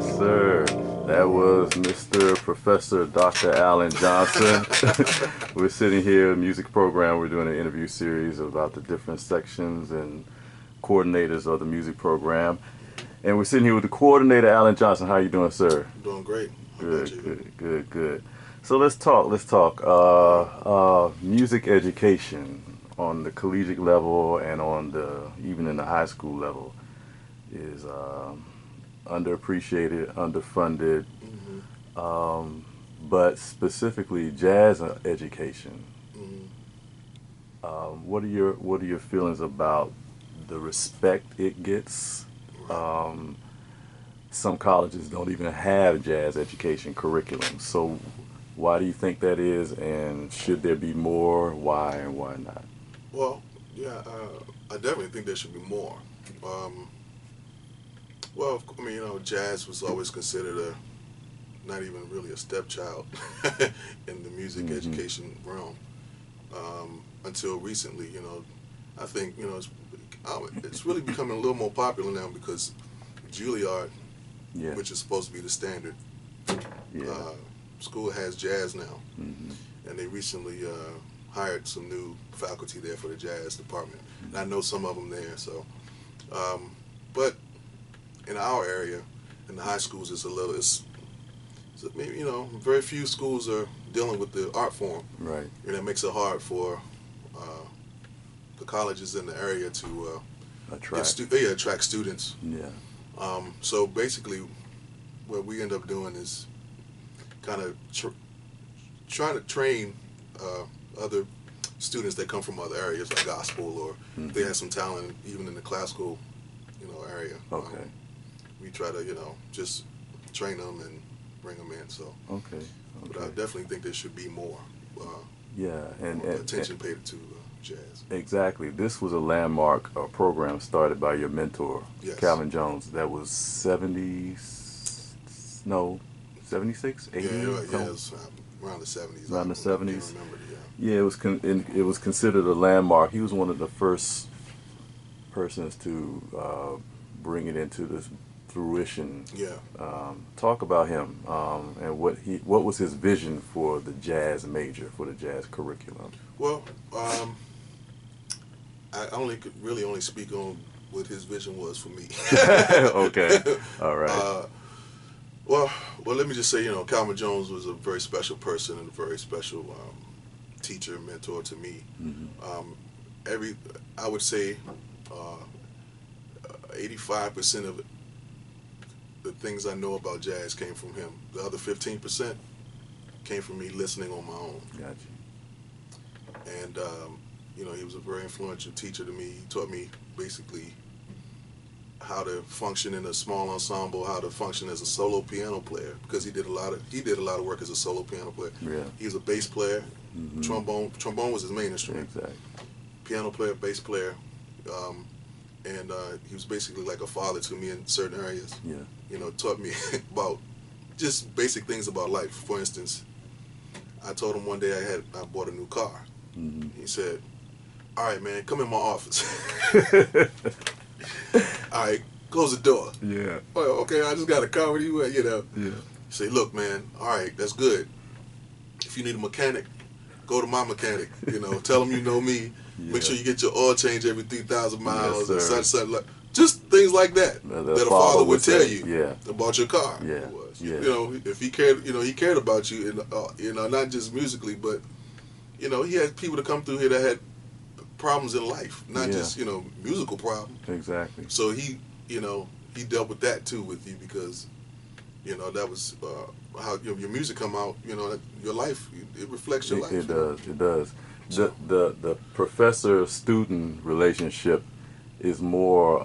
Yes, sir. That was Mr. Professor Dr. Allyn Johnson. We're sitting here, music program. We're doing an interview series about the different sections and coordinators of the music program. And we're sitting here with the coordinator, Allyn Johnson. How are you doing, sir? I'm doing great. How about you? Good. So let's talk. Music education on the collegiate level and on even in the high school level is underappreciated, underfunded, but specifically jazz education. What are your feelings about the respect it gets? Some colleges don't even have jazz education curriculum. So why do you think that is, and should there be more? Why and why not? Well, yeah, I definitely think there should be more. Well, I mean, jazz was always considered not even really a stepchild in the music education realm until recently. I think it's really becoming a little more popular now because Juilliard, which is supposed to be the standard, school has jazz now, and they recently hired some new faculty there for the jazz department. And I know some of them there. So, but in our area, in the high schools, very few schools are dealing with the art form. Right. And it makes it hard for the colleges in the area to attract students. Yeah. So basically, what we end up doing is kind of trying to train other students that come from other areas like gospel, or they have some talent even in the classical area. Okay. We try to just train them and bring them in. So but I definitely think there should be more and attention paid to jazz. Exactly. This was a landmark program started by your mentor, Allyn Jones. That was 76, 80? Yeah, it was around the 70s. Around the 70s. I can't remember, Yeah, it was considered a landmark. He was one of the first persons to bring it into this fruition. Yeah. Talk about him and what was his vision for the jazz major, for the jazz curriculum. Well, I could really only speak on what his vision was for me. Okay. All right. Well, let me just say, Calvin Jones was a very special person and a very special teacher, mentor to me. I would say 85% of the things I know about jazz came from him. The other 15% came from me listening on my own. Gotcha. And he was a very influential teacher to me. He taught me basically how to function in a small ensemble, how to function as a solo piano player, because he did a lot of work as a solo piano player. Yeah. He was a bass player, trombone was his main instrument. Exactly. Piano player, bass player, and he was basically like a father to me in certain areas. Yeah. Taught me about just basic things about life. For instance, I told him one day I bought a new car. He said, "All right, man, come in my office." All right, close the door. Yeah. Oh, okay, I just got a car with you. Yeah. Say, look, man. All right, that's good. If you need a mechanic, go to my mechanic. Tell him you know me. Yeah. Make sure you get your oil change every 3,000 miles and Yes, such. Just things like that that a father would tell you about your car. Yeah. If he cared, he cared about you, and not just musically, but he had people to come through here that had problems in life, not just musical problems. Exactly. So he dealt with that too with you, because that was how your music come out. Your life, it reflects your life. It does. The professor-student relationship is more,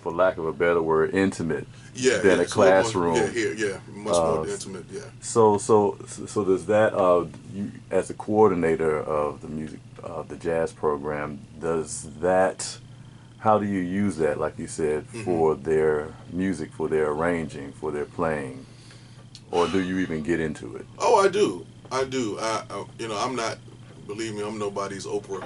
for lack of a better word, intimate than a classroom. Much more intimate. Yeah. So does that you as a coordinator of the music, the jazz program, how do you use that, like you said, for their music, for their arranging, for their playing, or do you even get into it? Oh, I do. I'm not. Believe me, I'm nobody's Oprah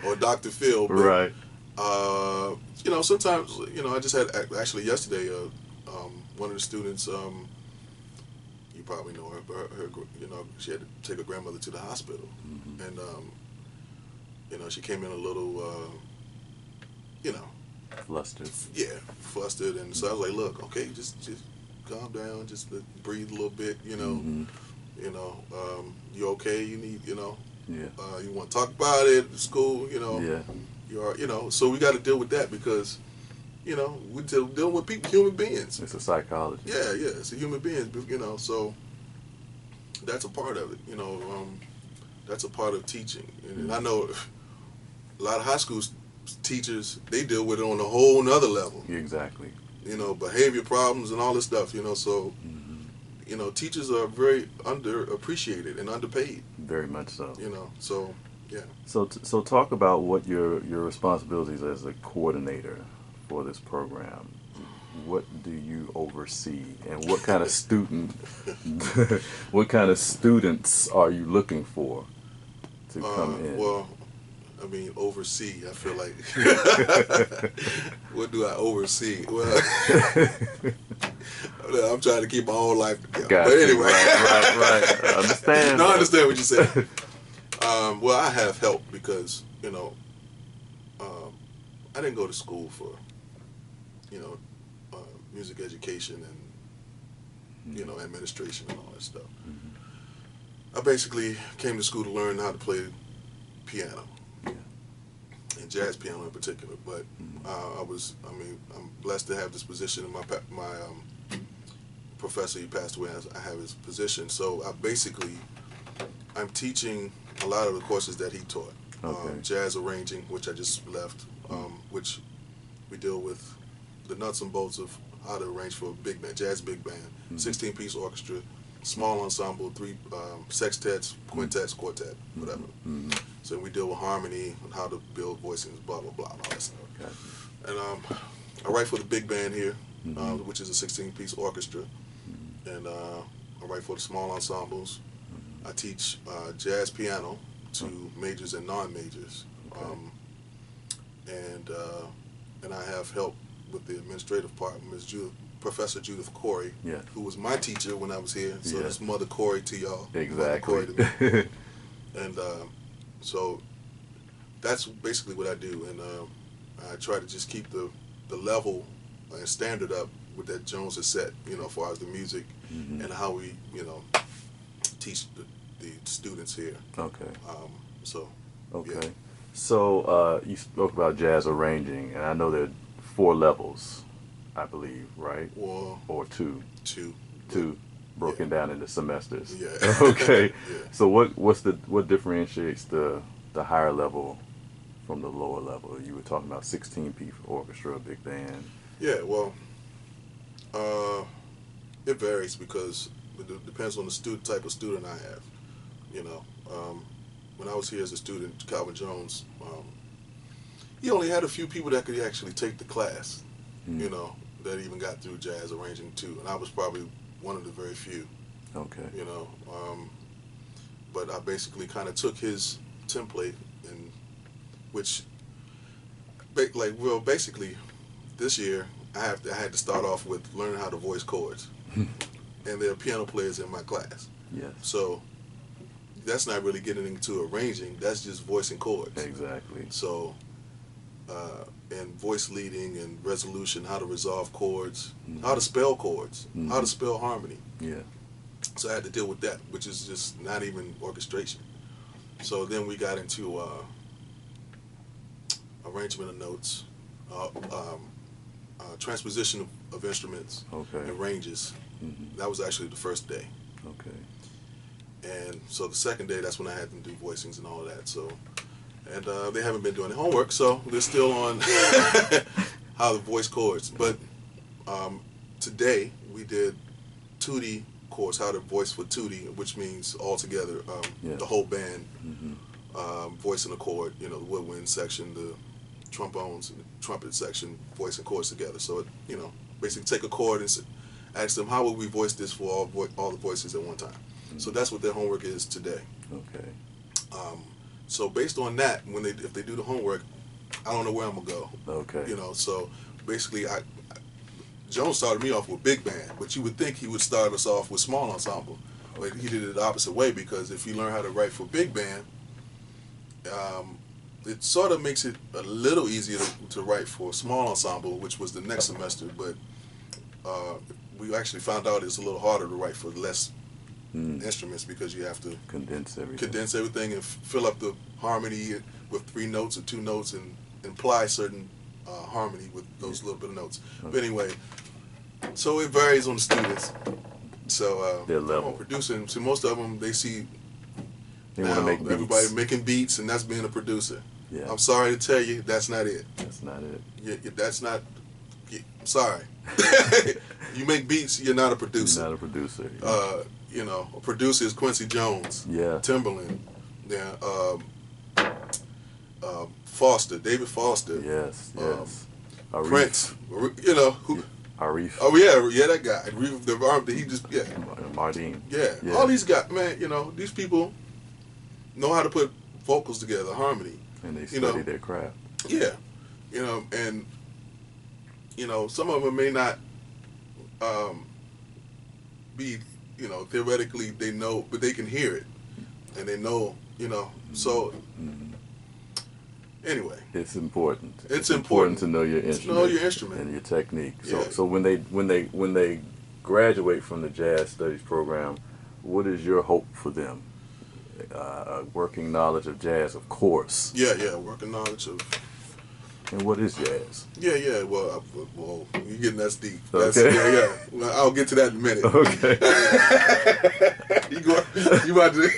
or Dr. Phil. But, right. know, sometimes, you know, I just had actually yesterday, one of the students, you probably know her, but her, you know, she had to take her grandmother to the hospital, and you know, she came in a little, you know, Flustered. yeah, flustered, and so I was like, look, okay, just calm down, just breathe a little bit, you know, you know, you okay? You need, you know, you want to talk about it at school, you know, you are, you know, so we got to deal with that because, you know, we're dealing with people, human beings. It's a psychology. Yeah, it's a human being, you know, so that's a part of it, you know, that's a part of teaching, and I know a lot of high school teachers, they deal with it on a whole nother level. Exactly. You know, behavior problems and all this stuff, you know, so, you know, teachers are very underappreciated and underpaid. Very much so. You know, so, yeah. So talk about what your responsibilities as a coordinator for this program. What do you oversee, and what kind of what kind of students are you looking for to come in? Well, I mean, oversee, I feel like, what do I oversee? Well, I'm trying to keep my whole life together. Gotcha. But anyway. Right. I understand. No, I understand what you said. Well, I have help because, you know, I didn't go to school for, you know, music education and, you know, administration and all that stuff. I basically came to school to learn how to play piano. And jazz piano in particular, but I'm blessed to have this position, and my professor, he passed away, I have his position, so I'm teaching a lot of the courses that he taught. Jazz arranging, which I just left, which we deal with the nuts and bolts of how to arrange for a big band, jazz big band, 16-piece orchestra, small ensemble, 3 sextets, quintets, quartet, whatever. So we deal with harmony and how to build voicings, blah, blah, blah, all that stuff. And I write for the big band here, which is a 16-piece orchestra. And I write for the small ensembles. I teach jazz piano to majors and non-majors. And I have help with the administrative part, Professor Judith Corey, who was my teacher when I was here. So that's Mother Corey to y'all. Exactly. Mother Corey to me. And so that's basically what I do. And I try to just keep the level and standard up with that Jones has set, you know, as far as the music and how we, you know, teach the students here. So you spoke about jazz arranging, and I know there are 4 levels, I believe, right? Or 2. Two, broken down into semesters. Okay. So what differentiates the higher level from the lower level? You were talking about 16-piece orchestra, big band. Yeah, well, it varies because it depends on the type of student I have. You know, when I was here as a student, Calvin Jones, he only had a few people that could actually take the class, you know, that even got through jazz arranging too, and I was probably one of the very few. You know, but I basically took his template, and which, basically, this year I had to start off with learning how to voice chords, and there are piano players in my class. So that's not really getting into arranging. That's just voicing chords. Exactly. So, and voice leading and resolution, how to resolve chords, how to spell chords, how to spell harmony. So I had to deal with that, which is just not even orchestration. So then we got into arrangement of notes, transposition of instruments and ranges. That was actually the first day. And so the second day, that's when I had them do voicings and all of that. So, and they haven't been doing the homework, so they're still on how to voice chords. But today we did tutti chords, how to voice for tutti, which means all together, the whole band voicing a chord. You know, the woodwind section, the trombones, and the trumpet section, voicing chords together. So, you know, basically take a chord and ask them, how would we voice this for all the voices at one time? So that's what their homework is today. So based on that, if they do the homework, I don't know where I'm gonna go. Okay. You know, so basically, Jones started me off with big band, but you would think he would start us off with small ensemble, but he did it the opposite way, because if you learn how to write for big band, it sort of makes it a little easier to write for small ensemble, which was the next semester, but we actually found out it's a little harder to write for less instruments, because you have to condense everything and fill up the harmony with 3 notes or 2 notes, and imply certain harmony with those little bit of notes. Okay. But anyway, so it varies on the students. So their level. Producing, so most of them, they see they now want to make beats. everybody making beats, and that's being a producer. Yeah. I'm sorry to tell you, that's not it. That's not it. That's not. I'm sorry. You make beats, you're not a producer. You're not a producer. You know, a producer is Quincy Jones. Yeah. Timberland. Yeah. Foster, David Foster. Yes. Prince. You know who? Arif. Oh yeah, that guy. He just Martin. Yeah. All these guys, man. You know, these people know how to put vocals together, harmony. And they study their craft. Yeah. You know, and you know, some of them may not be, you know, theoretically they know, but they can hear it, and they know, you know. So anyway, it's important. It's important to know your instrument. To know your instrument and your technique. Yeah. So when they graduate from the jazz studies program, what is your hope for them? Working knowledge of jazz, of course. Yeah, working knowledge of. And what is jazz? Yeah. Well, you're getting that deep. Okay. Yeah. Well, I'll get to that in a minute. Okay. You about to?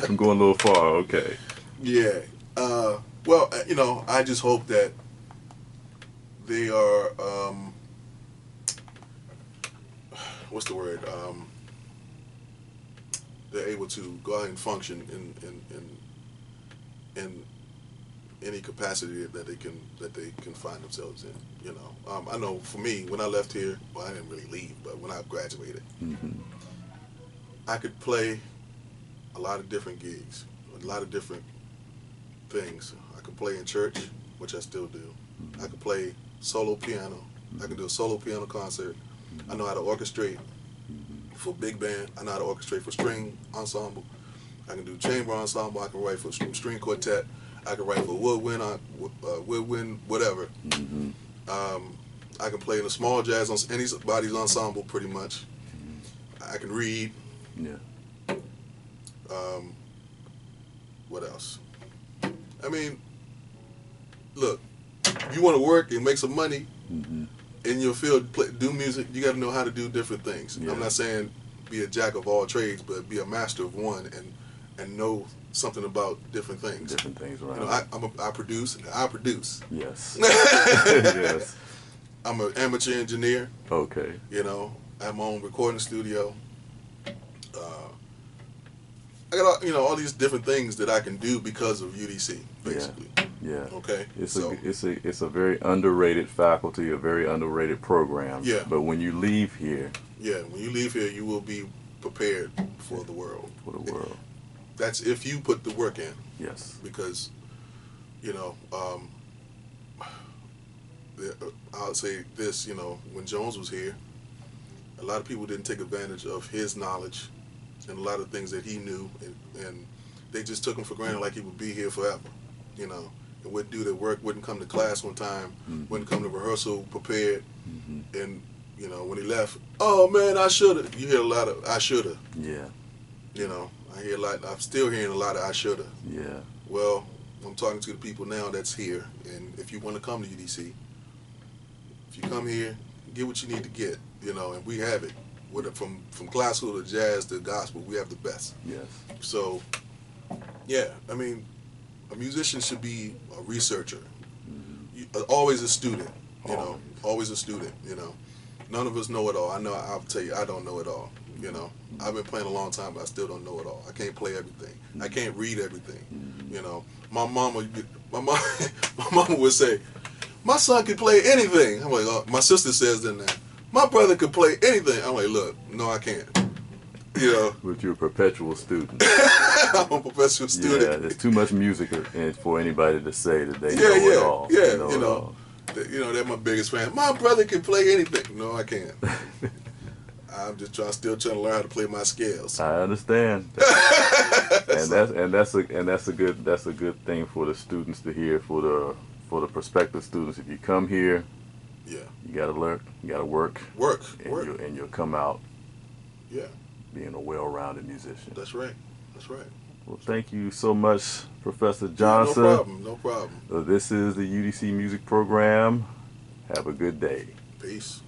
I'm going a little far. Okay. Yeah. Well, you know, I just hope that they are. What's the word? They're able to go out and function in any capacity that they can find themselves in. You know, I know for me, when I left here, well, I didn't really leave, but when I graduated, I could play a lot of different gigs, a lot of different things. I could play in church, which I still do. I could play solo piano. I can do a solo piano concert. I know how to orchestrate for big band. I know how to orchestrate for string ensemble. I can do chamber ensemble. I can write for string quartet. I can write for woodwind, whatever. I can play in a small jazz on anybody's ensemble, pretty much. I can read. Yeah. What else? I mean, look, if you want to work and make some money in your field, do music, you got to know how to do different things. Yeah. I'm not saying be a jack of all trades, but be a master of one and know something about different things. Different things, right? You know, I produce. Yes. Yes. I'm an amateur engineer. Okay. You know, I have my own recording studio. I got all these different things that I can do because of UDC, basically. Yeah. Okay. It's a very underrated faculty, a very underrated program. Yeah. But when you leave here. Yeah, when you leave here, you will be prepared for the world. For the world. That's if you put the work in. Yes. Because, I'll say this, when Jones was here, a lot of people didn't take advantage of his knowledge and a lot of things that he knew, and they just took him for granted like he would be here forever, and would do their work, wouldn't come to class one time, wouldn't come to rehearsal prepared, and, when he left, oh man, I shoulda. You hear a lot of I shoulda. Yeah. I hear a lot, I'm still hearing a lot of I shoulda. Yeah. Well, I'm talking to the people now that's here, and if you want to come to UDC, if you come here, get what you need to get, and we have it. From classical to jazz to gospel, we have the best. Yes. So, yeah, I mean, a musician should be a researcher, always a student, always a student, None of us know it all. I'll tell you, I don't know it all, I've been playing a long time, but I still don't know it all. I can't play everything. I can't read everything, My mama would say, my son could play anything. I'm like, oh, my sister says that. My brother could play anything. I'm like, look, no, I can't. But you're a perpetual student. I'm a professional student. Yeah, there's too much music for anybody to say that they Yeah, know yeah, it all. yeah. They know it all. They're my biggest fan. My brother can play anything. No, I can't. I'm just still trying to learn how to play my scales. I understand, and that's a good thing for the students to hear, for the prospective students. If you come here, yeah, you gotta learn, you gotta work, and you'll come out, yeah, being a well-rounded musician. That's right. That's right. Well, thank you so much, Professor Johnson. No problem. No problem. This is the UDC Music Program. Have a good day. Peace.